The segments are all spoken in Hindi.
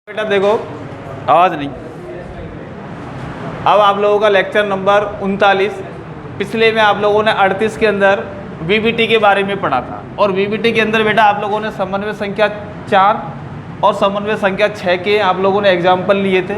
बेटा देखो, आवाज़ नहीं। अब आप लोगों का लेक्चर नंबर 39। पिछले में आप लोगों ने 38 के अंदर वीबीटी के बारे में पढ़ा था और वीबीटी के अंदर बेटा आप लोगों ने समन्वय संख्या 4 और समन्वय संख्या 6 के आप लोगों ने एग्जाम्पल लिए थे।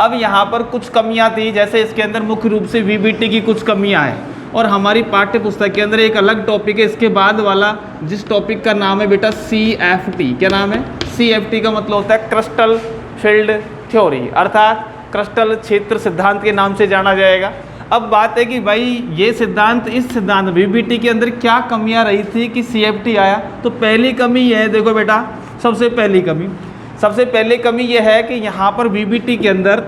अब यहाँ पर कुछ कमियाँ थी, जैसे इसके अंदर मुख्य रूप से वीबीटी की कुछ कमियाँ हैं और हमारी पाठ्य पुस्तक के अंदर एक अलग टॉपिक है इसके बाद वाला, जिस टॉपिक का नाम है बेटा CFT। क्या नाम है? CFT का मतलब होता है क्रिस्टल फील्ड थ्योरी, अर्थात क्रिस्टल क्षेत्र सिद्धांत के नाम से जाना जाएगा। अब बात है कि भाई ये सिद्धांत, इस सिद्धांत वीबीटी के अंदर क्या कमियां रही थी कि CFT आया। तो पहली कमी यह है, देखो बेटा, सबसे पहली कमी यह है कि यहाँ पर वीबीटी के अंदर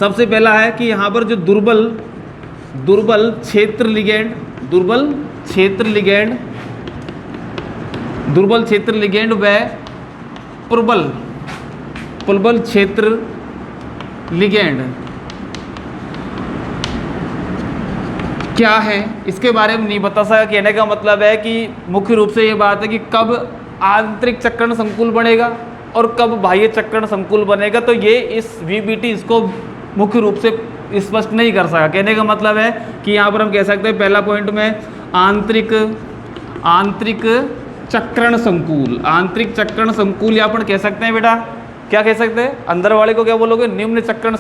सबसे पहला है कि यहाँ पर जो दुर्बल क्षेत्र लिगेंड व प्रबल क्षेत्र लिगेंड क्या है, इसके बारे में नहीं बता सका। कहने का मतलब है कि मुख्य रूप से ये बात है कि कब आंतरिक चक्रण संकुल बनेगा और कब बाह्य चक्रण संकुल बनेगा, तो ये इस वीबीटी इसको मुख्य रूप से स्पष्ट नहीं कर सका। कहने का मतलब है कि यहाँ पर हम कह सकते हैं पहला पॉइंट में आंतरिक चक्रण संकुल या अपन कह सकते हैं बेटा, क्या कह सकते हैं, अंदर वाले को क्या बोलोगे, निम्न चक्रण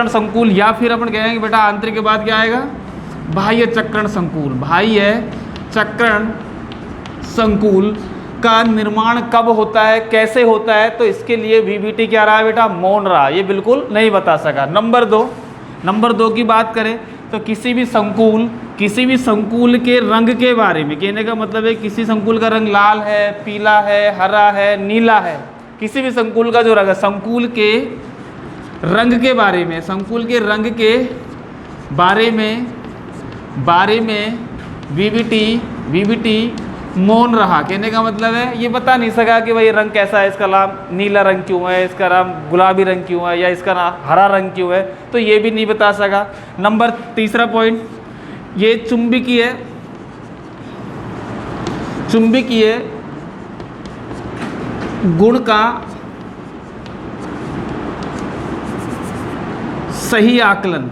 संकुल, या फिर अपन कहेंगे बेटा आंतरिक के बाद क्या आएगा, बाह्य चक्रण संकुल का निर्माण कब होता है, कैसे होता है, तो इसके लिए वीबीटी क्या रहा है बेटा, मौन रहा, ये बिल्कुल नहीं बता सका। नंबर दो की बात करें तो किसी भी संकुल के रंग के बारे में, कहने का मतलब है किसी संकुल का रंग लाल है, पीला है, हरा है, नीला है, किसी भी संकुल का जो रंग है, संकुल के रंग के बारे में वीबीटी मौन रहा। कहने का मतलब है ये बता नहीं सका कि भाई रंग कैसा है, इसका नाम नीला रंग क्यों है, इसका नाम गुलाबी रंग क्यों है, या इसका नाम हरा रंग क्यों है, तो ये भी नहीं बता सका। तीसरा पॉइंट, ये चुंबकीय गुण का सही आकलन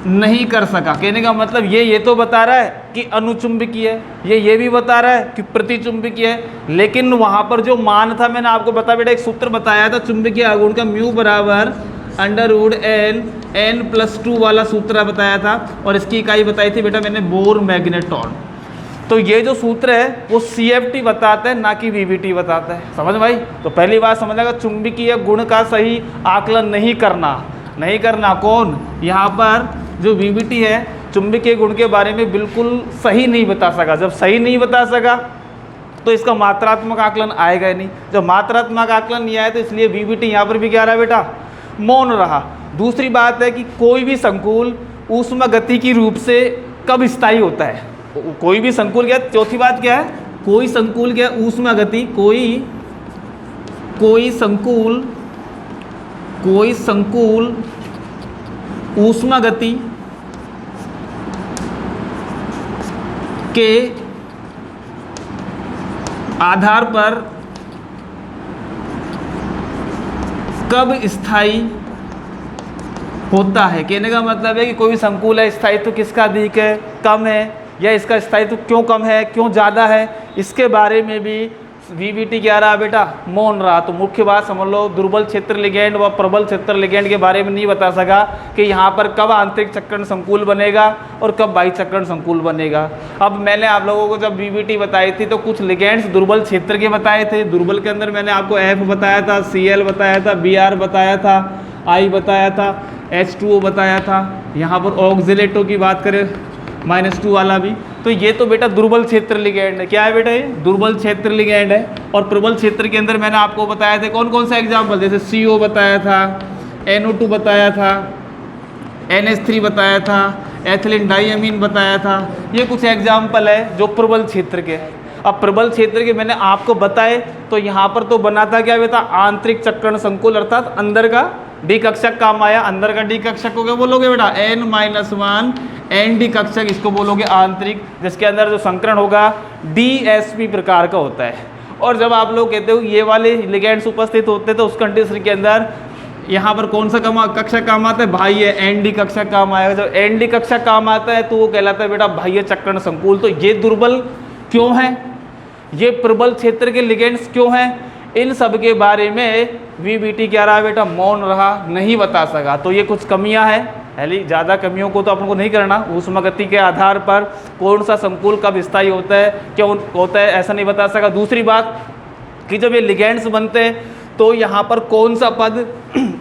नहीं कर सका। कहने का मतलब ये तो बता रहा है कि अनुचुंबकीय है, ये भी बता रहा है कि प्रतिचुंबकीय है, लेकिन वहाँ पर जो मान था, मैंने आपको बताया बेटा, एक सूत्र बताया था चुंबकीय आघूर्ण का, म्यू बराबर √n+2 वाला सूत्र बताया था और इसकी इकाई बताई थी बेटा मैंने बोर मैग्नेटॉन। तो ये जो सूत्र है वो CFT बताता है, ना कि वीबीटी बताता है। समझ भाई? तो पहली बात समझेगा, चुंबकीय गुण का सही आकलन नहीं करना कौन, यहाँ पर जो वीबीटी है चुंबकीय गुण के बारे में बिल्कुल सही नहीं बता सका। जब सही नहीं बता सका तो इसका मात्रात्मक आकलन आएगा ही नहीं। जब मात्रात्मक आकलन नहीं आया तो इसलिए वीबीटी यहाँ पर भी क्या रहा बेटा, मौन रहा। दूसरी बात है कि कोई भी संकुल ऊष्मागति की रूप से कब स्थायी होता है, कोई भी संकुल क्या, चौथी बात क्या है, कोई संकुल क्या, ऊष्मागति, कोई संकुल ऊष्मागति के आधार पर कब स्थायी होता है। कहने का मतलब है कि कोई संकुल है, स्थायित्व किसका अधिक है, कम है, या इसका स्थायित्व क्यों कम है, क्यों ज़्यादा है, इसके बारे में भी वीबीटी क्या रहा बेटा, मौन रहा। तो मुख्य बात समझ लो, दुर्बल क्षेत्र लिगेंड व प्रबल क्षेत्र लिगेंड के बारे में नहीं बता सका कि यहाँ पर कब आंतरिक चक्रण संकुल बनेगा और कब बाह्य चक्रण संकुल बनेगा। अब मैंने आप लोगों को जब वीबीटी बताई थी तो कुछ लिगेंड्स दुर्बल क्षेत्र के बताए थे। दुर्बल के अंदर मैंने आपको F बताया था, Cl बताया था, Br बताया था, I बताया था, H2O बताया था। यहाँ पर ऑक्सिलेटो की बात करें -2 वाला भी, तो ये तो बेटा दुर्बल क्षेत्र लिगेंड है। क्या है बेटा, ये दुर्बल क्षेत्र लिगेंड है। और प्रबल क्षेत्र के अंदर मैंने आपको बताया था कौन कौन सा एग्जाम्पल, जैसे CO बताया था, NO2 बताया था, NH3 बताया था, एथिलीन डाइअमीन बताया था। ये कुछ एग्जाम्पल है जो प्रबल क्षेत्र के। अब प्रबल क्षेत्र के मैंने आपको बताए तो यहाँ पर तो बना था क्या बेटा, आंतरिक चक्रण संकुल, अर्थात अंदर का डी कक्षक काम आया। अंदर का डी कक्षक को क्या बोलोगे बेटा, N-1 एनडी कक्षक इसको बोलोगे आंतरिक, जिसके अंदर जो संकरण होगा DsP प्रकार का होता है। और जब आप लोग कहते हो ये वाले लिगेंड्स उपस्थित होते हैं तो उस कंडीशन के अंदर यहाँ पर कौन सा कक्षक काम आता है, बाह्य एनडी कक्षक काम आएगा। जब एनडी कक्षक काम आता है तो वो कहलाता है बेटा बाह्य चक्रण संकुल। तो ये दुर्बल क्यों है, ये प्रबल क्षेत्र के लिगेंड्स क्यों हैं, इन सब के बारे में VBT क्या रहा बेटा, मौन रहा, नहीं बता सका। तो ये कुछ कमियां हैं, पहले ज़्यादा कमियों को तो अपन को नहीं करना। ऊष्मागति के आधार पर कौन सा संकुल कब स्थायी होता है, क्यों होता है, ऐसा नहीं बता सका। दूसरी बात कि जब ये लिगेंड्स बनते हैं तो यहाँ पर कौन सा पद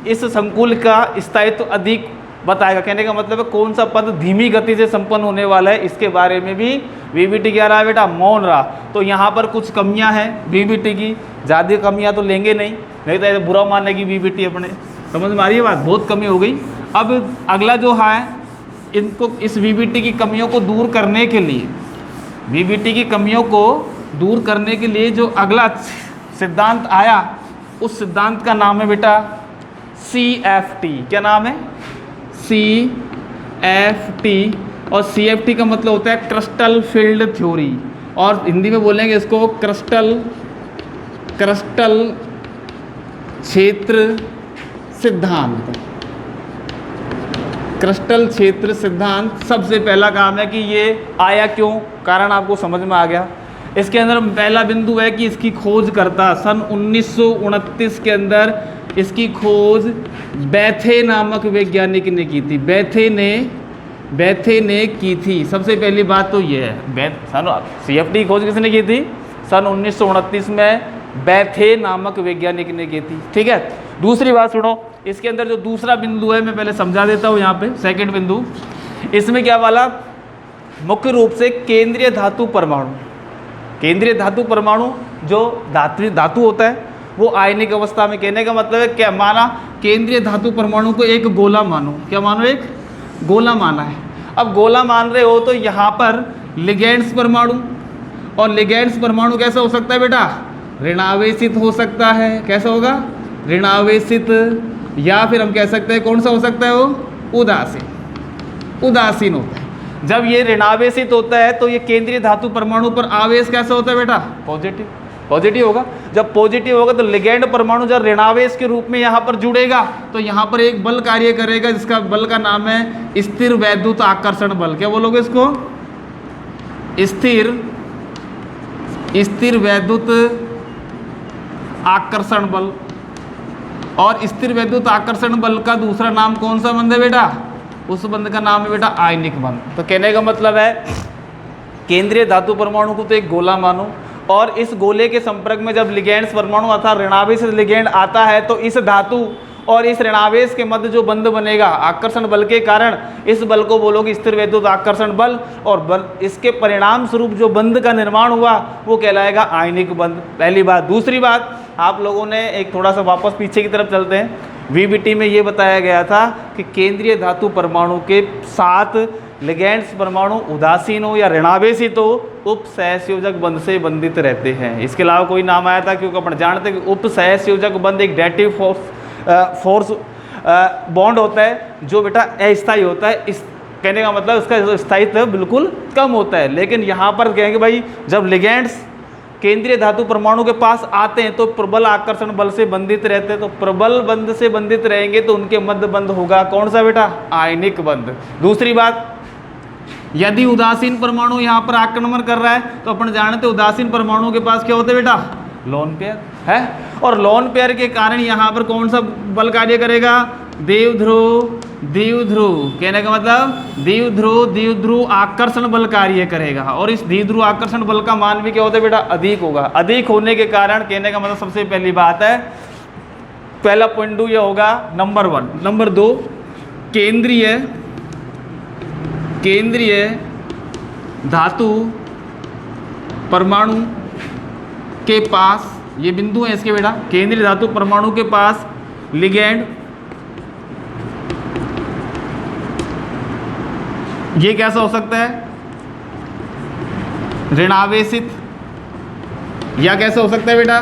इस संकुल का स्थायित्व अधिक बताएगा। कहने का मतलब है कौन सा पद धीमी गति से संपन्न होने वाला है, इसके बारे में भी VBT क्या रहा बेटा, मौन रहा। तो यहाँ पर कुछ कमियाँ हैं VBT की, ज़्यादा कमियाँ तो लेंगे नहीं तो बुरा मानेगी VBT अपने। समझ में आ रही है बात, बहुत कमी हो गई। अब अगला जो है इनको, इस VBT की कमियों को दूर करने के लिए, VBT की कमियों को दूर करने के लिए जो अगला सिद्धांत आया उस सिद्धांत का नाम है बेटा CFT। क्या नाम है, CFT। और CFT का मतलब होता है क्रिस्टल फील्ड थ्योरी, और हिंदी में बोलेंगे इसको क्रिस्टल क्षेत्र सिद्धांत। क्रिस्टल क्षेत्र सिद्धांत सबसे पहला काम है कि ये आया क्यों, कारण आपको समझ में आ गया। इसके अंदर पहला बिंदु है कि इसकी खोज करता सन 1929 के अंदर इसकी खोज बैथे नामक वैज्ञानिक ने की थी। बैथे ने की थी। सबसे पहली बात तो ये है, CFT की खोज किसने की थी, सन 1929 में बैथे नामक वैज्ञानिक ने की थी। ठीक है, दूसरी बात सुनो, इसके अंदर जो दूसरा बिंदु है मैं पहले समझा देता हूँ। यहाँ पे सेकंड बिंदु, इसमें क्या वाला, मुख्य रूप से केंद्रीय धातु परमाणु, केंद्रीय धातु परमाणु जो धातु होता है वो आयनिक अवस्था में। कहने का मतलब है क्या, माना केंद्रीय धातु परमाणु को एक गोला मानो, क्या मानो, एक गोला माना है। अब गोला मान रहे हो तो यहाँ पर लिगेंड्स परमाणु, और लिगेंड्स परमाणु कैसा हो सकता है बेटा, ऋणावेशित हो सकता है। कैसा होगा, ऋणावेशित, या फिर हम कह सकते हैं कौन सा हो सकता है वो, उदासीन होता है। जब ये ऋणावेशित होता है तो ये केंद्रीय धातु परमाणु पर आवेश कैसा होता है बेटा, पॉजिटिव होगा। जब पॉजिटिव होगा तो लिगेंड परमाणु जब ऋणावेश के रूप में यहाँ पर जुड़ेगा तो यहाँ पर एक बल कार्य करेगा, जिसका बल का नाम है स्थिर वैद्युत आकर्षण बल। क्या बोलोगे इसको, स्थिर वैद्युत आकर्षण बल। और स्थिर वैद्युत आकर्षण बल का दूसरा नाम कौन सा बंध है बेटा, उस बंध का नाम है बेटा आयनिक बंध। तो कहने का मतलब है केंद्रीय धातु परमाणु को तो एक गोला मानो, और इस गोले के संपर्क में जब लिगेंड्स परमाणु अर्थात ऋणावेशित लिगेंड आता है तो इस धातु और इस ऋणावेश के मध्य जो बंध बनेगा आकर्षण बल के कारण, इस बल को बोलोगे स्थिर वैद्युत आकर्षण बल, और बल इसके परिणाम स्वरूप जो बंध का निर्माण हुआ वो कहलाएगा आयनिक बंध। पहली बात। दूसरी बात, आप लोगों ने एक थोड़ा सा वापस पीछे की तरफ चलते हैं, VBT में ये बताया गया था कि केंद्रीय धातु परमाणु के साथ लिगेंड्स परमाणु उदासीन हो या ऋणावेशित हो, उपसहसंयोजक बंध से बंधित रहते हैं। इसके अलावा कोई नाम आया था, क्योंकि अपन जानते हैं कि उपसहसंयोजक बंध एक डायरेक्टिव फोर्स बॉन्ड होता है जो बेटा अस्थायी होता है। इस कहने का मतलब उसका स्थायित्व बिल्कुल कम होता है। लेकिन यहाँ पर कहेंगे भाई जब लिगेंड्स केंद्रीय धातु परमाणु के पास आते हैं तो प्रबल आकर्षण बल से बंधित रहते हैं, तो प्रबल बंध से बंधित रहेंगे तो उनके मध्य बंध होगा कौन सा बेटा, आयनिक बंध। दूसरी बात, यदि उदासीन परमाणु यहाँ पर आक्रमण कर रहा है तो अपन जानते हैं उदासीन परमाणु के पास क्या होता है बेटा, लोन पेयर है, और लोन पेयर के कारण यहाँ पर कौन सा बल कार्य करेगा, द्विध्रुव कहने का मतलब द्विध्रुव आकर्षण बल कार्य करेगा, और इस द्विध्रुव आकर्षण बल का मान भी क्या होता है बेटा, अधिक होगा। अधिक होने के कारण कहने का मतलब सबसे पहली बात है, पहला पॉइंट यह होगा नंबर 1। नंबर 2, केंद्रीय धातु परमाणु के पास, ये बिंदु है इसके बेटा, केंद्रीय धातु परमाणु के पास लिगेंड, ये कैसा हो सकता है, ऋणावेशित, या कैसा हो सकता है बेटा,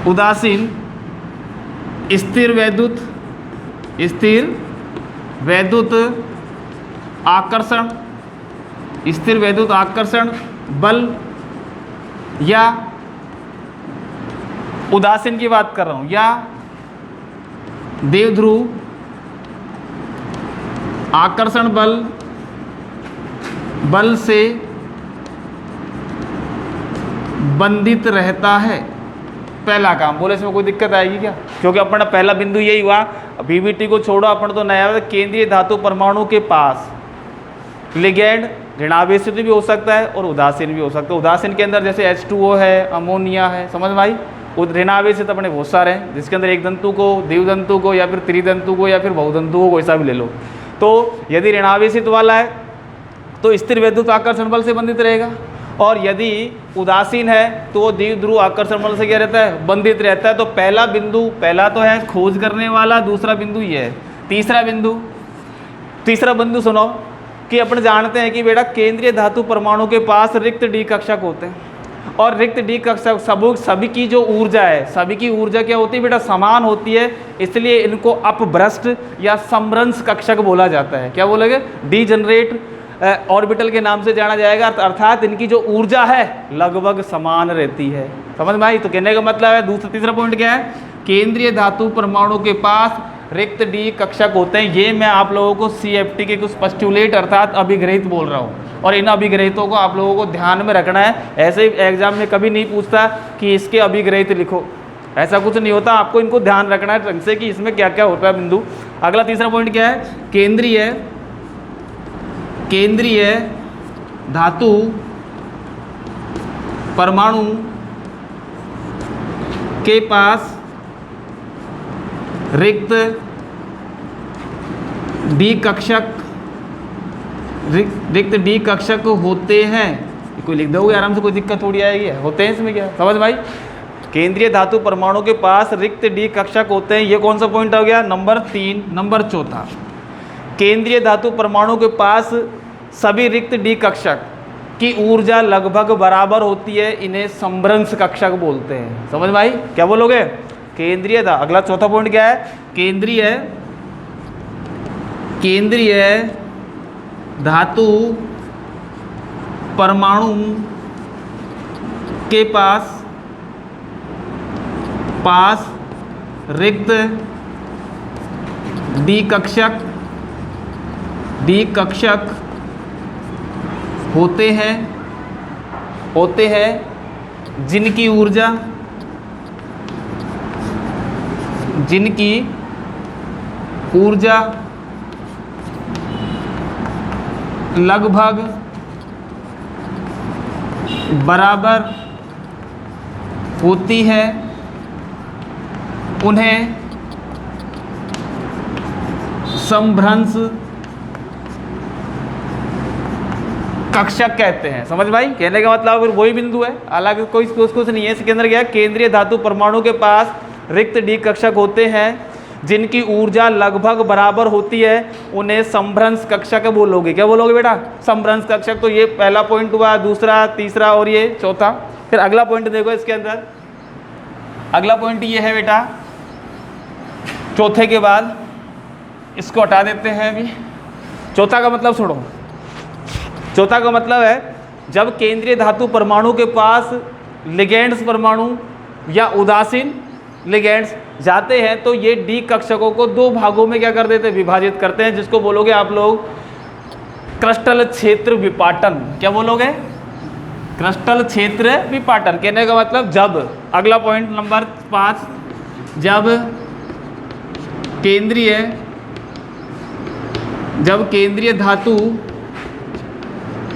उदासीन, स्थिर वैद्युत आकर्षण, स्थिर वैद्युत आकर्षण बल, या उदासीन की बात कर रहा हूं, या देवध्रुव आकर्षण बल से बंधित रहता है। पहला काम बोले, इसमें कोई दिक्कत आएगी क्या? क्योंकि अपना पहला बिंदु यही हुआ, बीबीटी को छोड़ो, अपन तो नया केंद्रीय धातु परमाणु के पास लिगैंड ऋणावेशित भी हो सकता है और उदासीन भी हो सकता है। उदासीन के अंदर जैसे H2O है, अमोनिया है, समझ में आई। ऋणावेशित अपने बहुत सारे हैं, जिसके अंदर एक दंतु को, द्विदंतु को, या फिर त्रिदंतु को, या फिर बहुदंतु को, कोई सा भी ले लो। तो यदि ऋणावेशित वाला है तो स्थिर वैद्युत आकर्षण बल से बंधित रहेगा, और यदि उदासीन है तो वो द्विध्रुव आकर्षण बल से क्या रहता है? बंधित रहता है। तो पहला बिंदु, पहला तो है खोज करने वाला, दूसरा बिंदु ये है। तीसरा बिंदु सुनो कि अपन जानते हैं कि बेटा केंद्रीय धातु परमाणु के पास रिक्त डी कक्षक होते हैं, और रिक्त डी कक्षक सभी की जो ऊर्जा है, सभी की ऊर्जा क्या होती है बेटा? समान होती है, इसलिए इनको अपभ्रष्ट या समभ्रंश कक्षक बोला जाता है। क्या बोलेंगे? डीजनरेट ऑर्बिटल के नाम से जाना जाएगा, अर्थात इनकी जो ऊर्जा है लगभग समान रहती है। समझ में आई? तो कहने का मतलब है, तीसरा पॉइंट क्या है? केंद्रीय धातु परमाणु के पास रिक्त डी कक्षक होते हैं। ये मैं आप लोगों को CFT के कुछ पोस्टुलेट अर्थात अभिग्रहित बोल रहा हूँ, और इन अभिग्रहितों को आप लोगों को ध्यान में रखना है। ऐसे ही एग्जाम में कभी नहीं पूछता कि इसके अभिग्रहित लिखो, ऐसा कुछ नहीं होता। आपको इनको ध्यान रखना है ढंग से कि इसमें क्या क्या होता है बिंदु। अगला तीसरा पॉइंट क्या है? केंद्रीय धातु परमाणु के पास रिक्त डी कक्षक होते हैं। कोई लिख दोगे आराम से, कोई दिक्कत थोड़ी आएगी, होते हैं इसमें क्या? समझ भाई? केंद्रीय धातु परमाणु के पास रिक्त डी कक्षक होते हैं। ये कौन सा पॉइंट हो गया? नंबर 3। नंबर 4, केंद्रीय धातु परमाणु के पास सभी रिक्त डी कक्षक की ऊर्जा लगभग बराबर होती है, इन्हें समभ्रंश कक्षक बोलते हैं। समझ में आई? क्या बोलोगे? केंद्रीय अगला चौथा पॉइंट क्या है? केंद्रीय धातु परमाणु के पास रिक्त डी कक्षक होते हैं जिनकी ऊर्जा लगभग बराबर होती है, उन्हें समभ्रंश कक्षक कहते हैं। समझ भाई? कहने का मतलब अगर वही बिंदु है, हालांकि कोई कुछ नहीं है। इसके अंदर क्या है? केंद्रीय धातु परमाणु के पास रिक्त डी कक्षक होते हैं जिनकी ऊर्जा लगभग बराबर होती है, उन्हें समभ्रंश कक्षक बोलोगे। क्या बोलोगे बेटा? समभ्रंश कक्षक। तो ये पहला पॉइंट हुआ, दूसरा, तीसरा और ये चौथा। फिर अगला पॉइंट देखो इसके अंदर। अगला पॉइंट ये है बेटा, चौथे के बाद इसको हटा देते हैं अभी। चौथा का मतलब छोड़ो। चौथा का मतलब है जब केंद्रीय धातु परमाणु के पास लिगैंड्स परमाणु या उदासीन लिगैंड्स जाते हैं तो ये डी कक्षकों को दो भागों में क्या कर देते हैं? विभाजित करते हैं, जिसको बोलोगे आप लोग क्रिस्टल क्षेत्र विपाटन। क्या बोलोगे? क्रिस्टल क्षेत्र विपाटन। कहने का मतलब जब, अगला पॉइंट नंबर 5, जब केंद्रीय धातु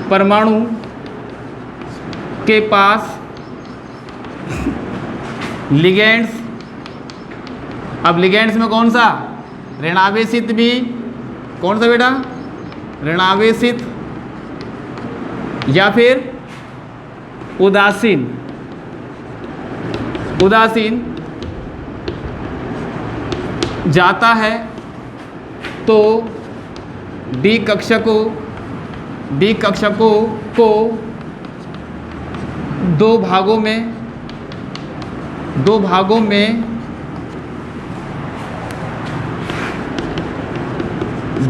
परमाणु के पास लिगैंड्स, अब लिगैंड्स में कौन सा? ऋणावेशित भी, कौन सा बेटा? ऋणावेशित या फिर उदासीन जाता है तो डी कक्षकों को दो भागों में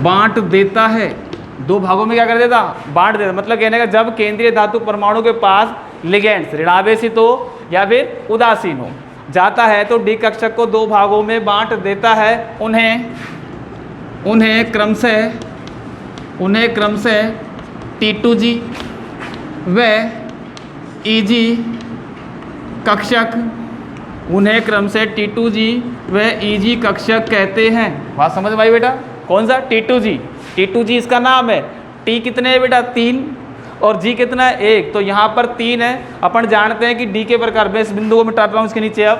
बांट देता है, दो भागों में क्या कर देता, बांट देता। मतलब कहने का जब केंद्रीय धातु परमाणु के पास लिगेंड्स ऋणावेशित हो या फिर उदासीन हो जाता है तो डी कक्षक को दो भागों में बांट देता है। उन्हें क्रमशः T2G व EG कक्षक, उन्हें क्रमशः T2G व EG कक्षक कहते हैं। बात समझ में आई बेटा? कौन सा? T2G इसका नाम है। T कितने है बेटा? 3 और G कितना है? 1। तो यहाँ पर 3 है। अपन जानते हैं कि D के प्रकार, मैं इस बिंदु को मिटा रहा हूँ इसके नीचे, अब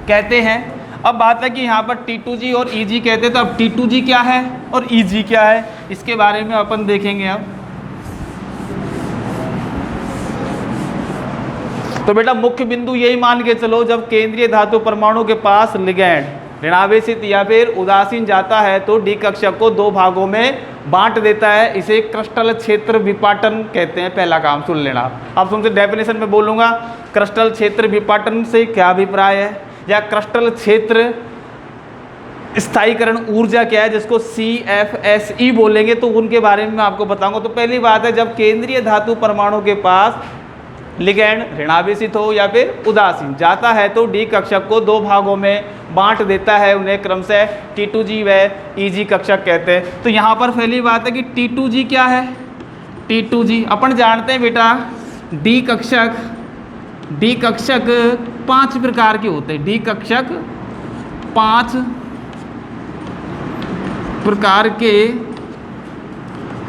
कहते हैं। अब बात है कि यहाँ पर T2G और EG कहते हैं, तो अब T2G क्या है और EG क्या है, इसके बारे में अपन देखेंगे अब। तो बेटा मुख्य बिंदु यही मान के चलो, जब केंद्रीय धातु परमाणु के पास लिगैंड ऋणावेशित या फिर उदासीन जाता है तो डी कक्षक को दो भागों में बांट देता है। इसे क्रिस्टल क्षेत्र विपाटन कहते हैं। पहला काम सुन लेना। अब तुमसे डेफिनेशन में बोलूंगा, क्रिस्टल क्षेत्र विपाटन से क्या अभिप्राय है, या क्रिस्टल क्षेत्र स्थायीकरण ऊर्जा क्या है, जिसको CFSE बोलेंगे, तो उनके बारे में मैं आपको बताऊंगा। तो पहली बात है, जब केंद्रीय धातु परमाणु के पास लिगैंड ऋणावेशित हो या फिर उदासीन जाता है तो डी कक्षक को दो भागों में बांट देता है। उन्हें क्रमशः T2G व EG कक्षक कहते हैं। तो यहाँ पर पहली बात है कि T2G क्या है। T2G अपन जानते हैं बेटा, डी कक्षक 5 प्रकार के होते हैं। डी कक्षक 5 प्रकार के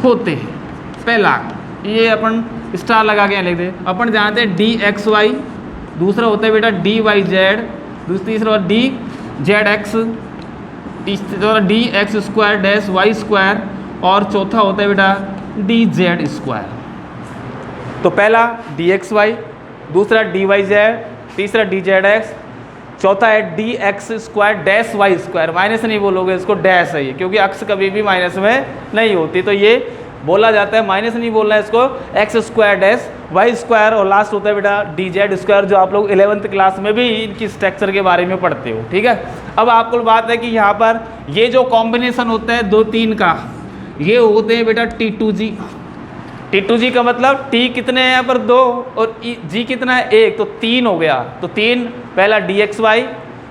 होते हैं। पहला, ये अपन स्टार लगा के लिख दे। अपन जानते हैं DXY, दूसरा होता है बेटा DYZ, तीसरा DZX, तीसरा DX² डैश Y², और चौथा होता है बेटा DZ²। तो पहला DXY, दूसरा DYZ, तीसरा DZX, चौथा है DX² डैश Y²। माइनस नहीं बोलोगे इसको, डैश है ये, क्योंकि अक्ष कभी भी माइनस में नहीं होती, तो ये बोला जाता है, माइनस नहीं बोलना है इसको, X² डैश Y²। और लास्ट होता है बेटा DZ², जो आप लोग 11th क्लास में भी इनकी स्ट्रक्चर के बारे में पढ़ते हो। ठीक है। अब आपको बात है कि यहाँ पर ये जो कॉम्बिनेशन होता है 2-3 का, ये होते हैं बेटा T2G का मतलब T कितने हैं यहाँ पर 2 और G कितना है 1, तो 3 हो गया। तो 3, पहला DXY,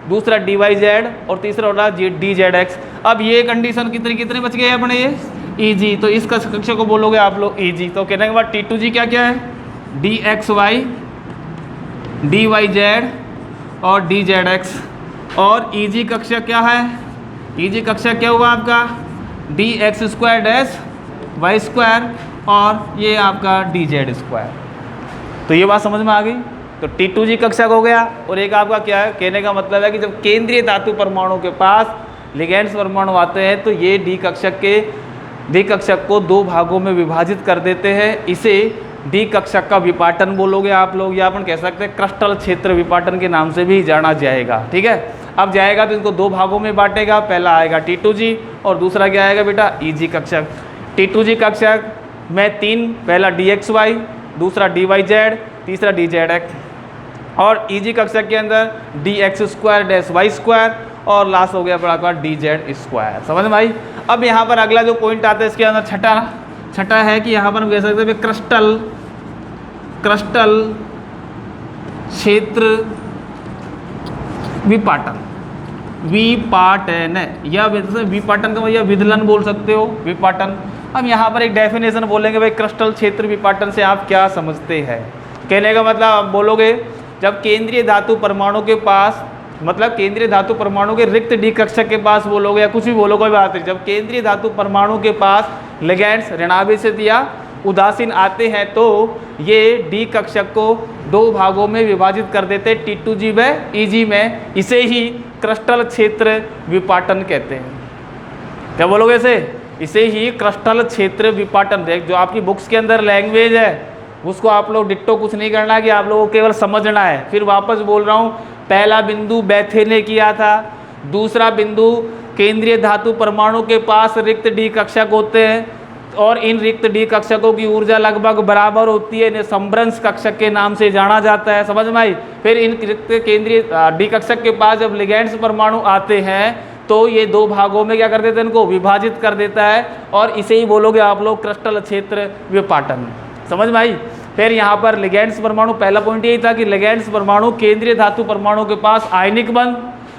दूसरा DYZ और तीसरा होता है DZX। अब ये कंडीशन कितने बच गए अपने, ये EG, तो इस कक्षक को बोलोगे आप लोग EG। तो कहने के बाद T2G क्या क्या है, DXY, DYZ और DZX। और EG कक्षक क्या है, EG कक्षक क्या हुआ आपका DX² डैश Y² और ये आपका DZ²। तो ये बात समझ में आ गई। तो T2G कक्षक हो गया। और एक आपका क्या है, कहने का मतलब है कि जब केंद्रीय धातु परमाणु के पास लिगैंड्स परमाणु आते हैं तो ये डी कक्षक को दो भागों में विभाजित कर देते हैं। इसे डी कक्षक का विपाटन बोलोगे आप लोग, या अपन कह सकते हैं क्रिस्टल क्षेत्र विपाटन के नाम से भी जाना जाएगा। ठीक है। अब जाएगा तो इनको दो भागों में बांटेगा। पहला आएगा T2G और दूसरा क्या आएगा बेटा EG कक्षक। T2G कक्षक में 3, पहला DXY, दूसरा DYZ, तीसरा DZX। और EG कक्षक के अंदर DX² डैश Y² और लास्ट हो गया बड़ा DZ²। समझ में आई। अब यहाँ पर अगला जो पॉइंट आता है इसके अंदर छठा है कि यहाँ पर हम कह सकते हैं क्रिस्टल क्षेत्र विपाटन या विपाटन का या विदलन बोल सकते हो, विपाटन। हम यहाँ पर एक डेफिनेशन बोलेंगे भाई, क्रिस्टल क्षेत्र विपाटन से आप क्या समझते हैं। कहने का मतलब आप बोलोगे, जब केंद्रीय धातु परमाणु के पास, मतलब केंद्रीय धातु परमाणु के रिक्त डी कक्षक के पास बोलोगे या कुछ भी बोलो, कोई बात नहीं। जब केंद्रीय धातु परमाणु के पास लिगैंड्स ऋणावेशित या उदासीन आते हैं तो ये डी कक्षक को दो भागों में विभाजित कर देते हैं, T2G व EG में। इसे ही क्रिस्टल क्षेत्र विपाटन कहते हैं। क्या बोलोगे इसे ही क्रिस्टल क्षेत्र विपाटन। जो आपकी बुक्स के अंदर लैंग्वेज है उसको आप लोग डिट्टो कुछ नहीं करना, कि आप लोगों को केवल समझना है। फिर वापस बोल रहा हूँ, पहला बिंदु बैथे ने किया था, दूसरा बिंदु केंद्रीय धातु परमाणु के पास रिक्त डी कक्षक होते हैं और इन रिक्त डी कक्षकों की ऊर्जा लगभग बराबर होती है, इन्हें संभ्रंश कक्षक के नाम से जाना जाता है। समझ में आई। फिर इन रिक्त केंद्रीय डी कक्षक के पास जब लिगैंड्स परमाणु आते हैं तो ये दो भागों में क्या कर देते हैं, इनको विभाजित कर देता है, और इसे ही बोलोगे आप लोग क्रिस्टल क्षेत्र विपाटन। समझ में आई। फिर यहाँ पर लिगेंड्स परमाणु, पहला पॉइंट यही था कि लिगेंड्स परमाणु केंद्रीय धातु परमाणु के पास आयनिक बंध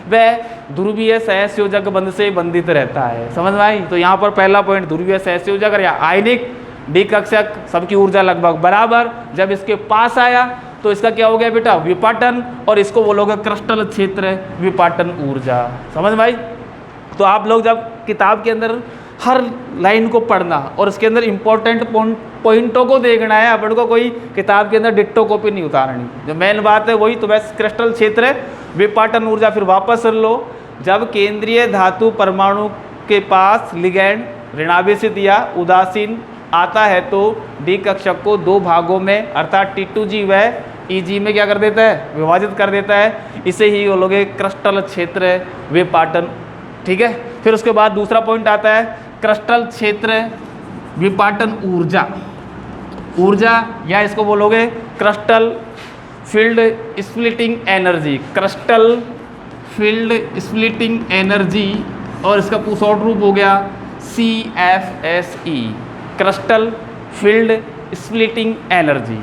व ध्रुवीय सहसंयोजक बंध से बंधित रहता है। समझ में आई। तो यहाँ पर पहला पॉइंट ध्रुवीय सहसंयोजक या आयनिक डी कक्षक, सबकी ऊर्जा लगभग बराबर, जब इसके पास आया तो इसका क्या हो गया बेटा, विपाटन, और इसको बोलोगे क्रिस्टल क्षेत्र विपाटन ऊर्जा। समझ में आई। तो आप लोग जब किताब के अंदर हर लाइन को पढ़ना और उसके अंदर इंपॉर्टेंट पॉइंटों को देखना है, अपन को कोई किताब के अंदर डिट्टो कॉपी नहीं उतारनी, जो मेन बात है वही। तो बस क्रिस्टल क्षेत्र विपाटन ऊर्जा, फिर वापस कर लो, जब केंद्रीय धातु परमाणु के पास लिगैंड ऋणावेशित या उदासीन आता है तो डी कक्षक को दो भागों में अर्थात T2G व EG में क्या कर देता है, विभाजित कर देता है। इसे ही बोलोगे क्रिस्टल क्षेत्र विपाटन। ठीक है। फिर उसके बाद दूसरा पॉइंट आता है क्रिस्टल क्षेत्र विपाटन ऊर्जा। ऊर्जा या इसको बोलोगे crystal field splitting energy, crystal field splitting energy, और इसका शॉर्ट रूप हो गया CFSE, crystal field splitting energy.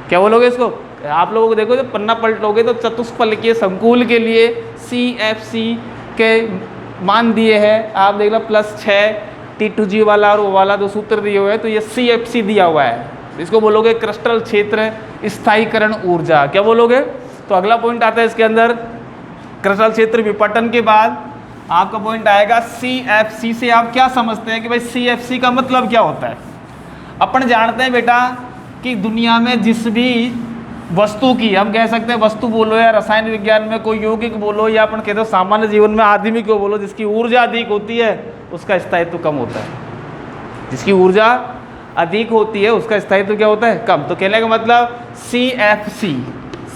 क्या बोलोगे इसको, आप लोगों को देखो जब पन्ना पलटोगे तो चतुष्फलकीय संकुल के लिए CFC के मान दिए हैं, आप देख लो +6 T2G वाला और वो वाला जो सूत्र दिए हुए हैं, तो ये CFC दिया हुआ है। इसको बोलोगे क्रिस्टल क्षेत्र स्थायीकरण ऊर्जा। क्या बोलोगे। तो अगला पॉइंट आता है इसके अंदर, क्रिस्टल क्षेत्र विपाटन के बाद आपका पॉइंट आएगा CFC से आप क्या समझते हैं कि भाई CFC का मतलब क्या होता है। अपन जानते हैं बेटा कि दुनिया में जिस भी वस्तु की, हम कह सकते हैं वस्तु बोलो या रसायन विज्ञान में कोई यौगिक बोलो, या अपन कहते हो सामान्य जीवन में आदमी को बोलो, जिसकी ऊर्जा अधिक होती है उसका स्थायित्व कम होता है। जिसकी ऊर्जा अधिक होती है उसका स्थायित्व क्या होता है, कम। तो कहने का मतलब CFC,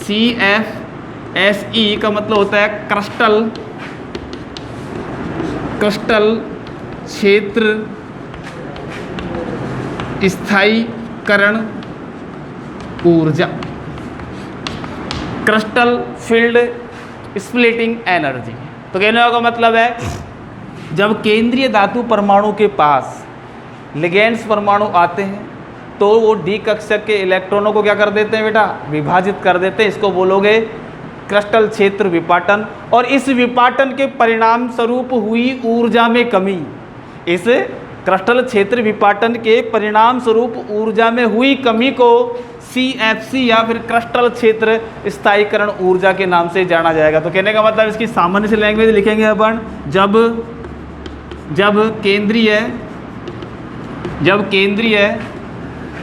CFSE का मतलब होता है क्रिस्टल क्षेत्र स्थायीकरण ऊर्जा, क्रिस्टल फील्ड स्प्लिटिंग एनर्जी। तो कहने का मतलब है जब केंद्रीय धातु परमाणु के पास लिगेंड्स परमाणु आते हैं तो वो डी कक्षक के इलेक्ट्रॉनों को क्या कर देते हैं बेटा, विभाजित कर देते हैं। इसको बोलोगे क्रिस्टल क्षेत्र विपाटन। और इस विपाटन के परिणाम स्वरूप हुई ऊर्जा में कमी, इस क्रिस्टल क्षेत्र विपाटन के परिणाम स्वरूप ऊर्जा में हुई कमी को CFC या फिर क्रिस्टल क्षेत्र स्थायीकरण ऊर्जा के नाम से जाना जाएगा। तो कहने का मतलब इसकी सामान्य से लैंग्वेज लिखेंगे अपन, जब केंद्रीय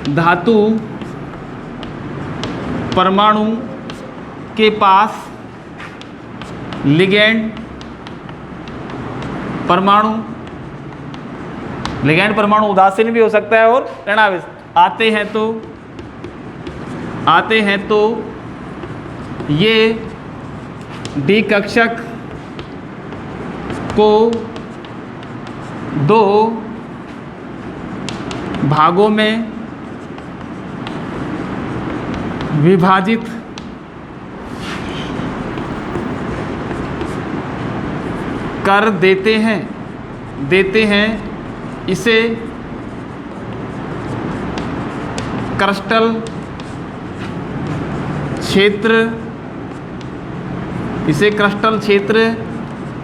धातु परमाणु के पास लिगैंड परमाणु उदासीन भी हो सकता है और ऋणावेशित आते हैं तो ये डी कक्षक को दो भागों में विभाजित कर देते हैं। इसे क्रिस्टल क्षेत्र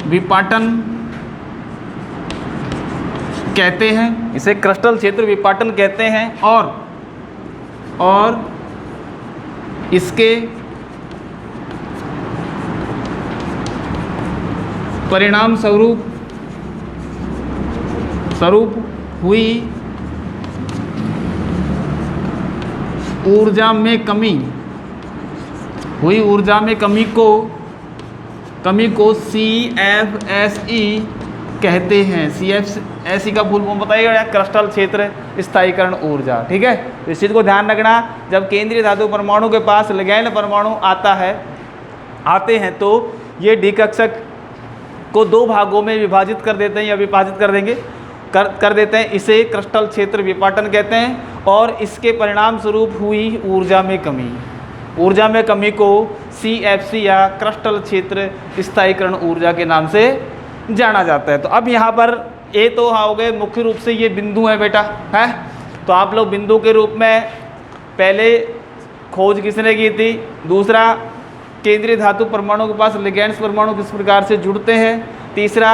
विपाटन कहते हैं। इसे क्रिस्टल क्षेत्र विपाटन कहते हैं और इसके परिणाम स्वरूप हुई ऊर्जा में कमी को CFSE कहते हैं। CFSE का फुल फॉर्म बताइएगा, क्रिस्टल क्षेत्र स्थायीकरण ऊर्जा। ठीक है। तो इस चीज़ को ध्यान रखना, जब केंद्रीय धातु परमाणु के पास लिगैंड परमाणु आते हैं तो ये डी कक्षक को दो भागों में विभाजित कर देते हैं या विभाजित कर देते हैं। इसे क्रिस्टल क्षेत्र विपाटन कहते हैं और इसके परिणाम स्वरूप हुई ऊर्जा में कमी को CFC या क्रिस्टल क्षेत्र स्थायीकरण ऊर्जा के नाम से जाना जाता है। तो अब यहाँ पर ये तो हो गए मुख्य रूप से ये बिंदु है बेटा, है। तो आप लोग बिंदु के रूप में पहले खोज किसने की थी, दूसरा केंद्रीय धातु परमाणु के पास लिगेंड्स परमाणु किस प्रकार से जुड़ते हैं, तीसरा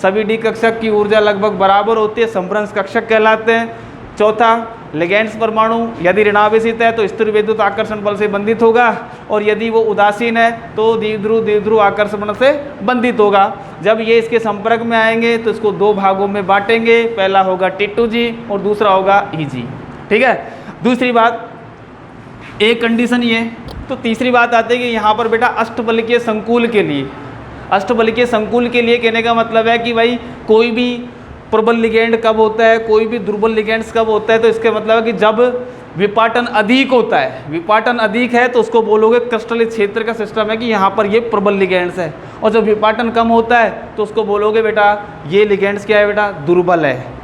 सभी डी कक्षक की ऊर्जा लगभग बराबर होती है, संभ्रंश कक्षक कहलाते हैं, चौथा लिगेंड्स परमाणु यदि ऋणावेशित है तो स्थिर विद्युत आकर्षण बल से बंधित होगा, और यदि वो उदासीन है तो द्विध्रुव आकर्षण से बंधित होगा। जब ये इसके संपर्क में आएंगे तो इसको दो भागों में बांटेंगे, पहला होगा T2G और दूसरा होगा EG, ठीक है। दूसरी बात, एक कंडीशन ये। तो तीसरी बात आती है कि यहाँ पर बेटा अष्टबलिकीय संकुल के लिए, अष्टबलिकीय संकुल के लिए कहने का मतलब है कि भाई कोई भी प्रबल लिगेंड कब होता है, कोई भी दुर्बल लिगेंड्स कब होता है, तो इसका मतलब है कि जब विपाटन अधिक होता है, विपाटन अधिक है तो उसको बोलोगे क्रिस्टलीय क्षेत्र का सिस्टम है कि यहाँ पर ये प्रबल लिगेंड्स है, और जब विपाटन कम होता है तो उसको बोलोगे बेटा ये लिगेंड्स क्या है बेटा, दुर्बल है।